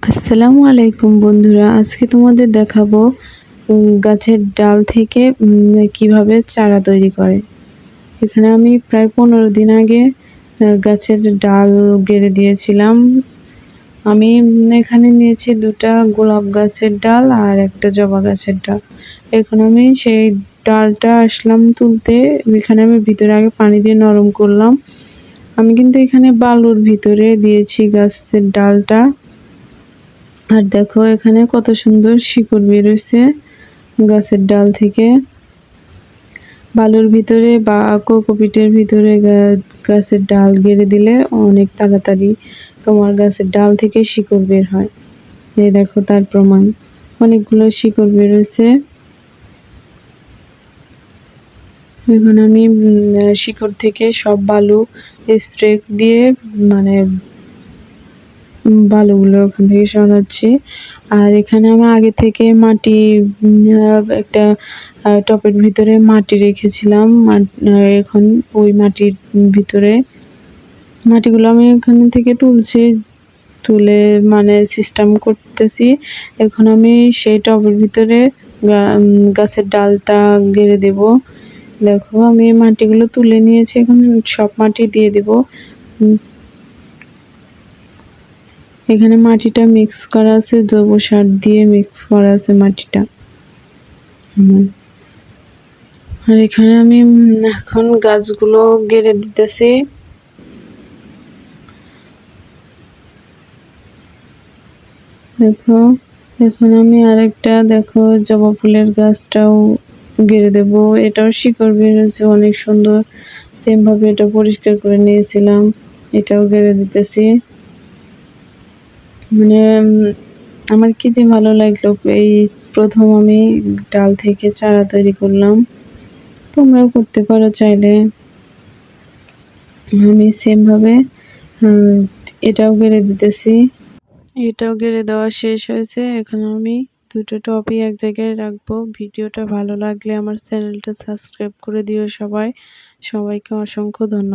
আসসালামু আলাইকুম বন্ধুরা, আজকে তোমাদের দেখাবো গাছের ডাল থেকে কিভাবে চারা তৈরি করে। এখানে আমি প্রায় 15 দিন আগে গাছের ডাল গেড়ে দিয়েছিলাম। আমি এখানে নিয়েছি 2টা গোলাপ গাছের ডাল আর একটা জবা গাছের ডাল। এখন আমি সেই ডালটা আসলাম তুলতে। এখানে আমি ভিতরে আগে পানি দিয়ে নরম করলাম। আমি কিন্তু এখানে বালুর ভিতরে দিয়েছি গাছের ডালটা। আর দেখো এখানে কত সুন্দর শিকড় বেরোচ্ছে গাছের ডাল থেকে। বালুর ভিতরে বা কোকোপিটের ভিতরে গাছের ডাল গেড়ে দিলে অনেক তাড়াতাড়ি তোমার গাছের ডাল থেকে শিকড় বের হয়। এই দেখো তার প্রমাণ, অনেকগুলো শিকড় বেরোচ্ছে। এখন আমি শিকড় থেকে সব বালু স্প্রে দিয়ে বালুগুলো ওখান থেকে সরাচ্ছি। আর এখানে আমি আগে থেকে মাটি একটা টবের ভিতরে মাটি রেখেছিলাম। এখন ওই মাটির ভিতরে মাটিগুলো আমি ওখান থেকে তুলে সিস্টেম করতেছি। এখন আমি সেই টবের ভিতরে গাছের ডালটা গেড়ে দেব। দেখো আমি মাটিগুলো তুলে নিয়েছি, এখন সব মাটি দিয়ে দেব। এখানে মাটিটা মিক্স করা আছে, জৈব সার দিয়ে মিক্স করা আছে মাটিটা। আর এখানে আমি এখন গাছগুলো গেড়ে দিতেছি। দেখো এখন আমি আরেকটা জবা ফুলের গাছটাও গেড়ে দেব। এটাও শিকড় বেরিয়েছে অনেক সুন্দর। সেম ভাবে এটা পরিষ্কার করে নিয়েছিলাম, এটাও গেড়ে দিতেছি। আমার কি যে ভালো লাগলো, এই প্রথম আমি ডাল থেকে চারা তৈরি করলাম। তোমরাও করতে পারো চাইলে। আমি সেম ভাবে এটাও গেড়ে দিতেছি। এটাও গেড়ে দেওয়া শেষ হয়েছে। এখন আমি 2টো টবই এক জায়গায় রাখবো। ভিডিওটা ভালো লাগলে আমার চ্যানেলটা সাবস্ক্রাইব করে দিও সবাইকে অসংখ্য ধন্যবাদ।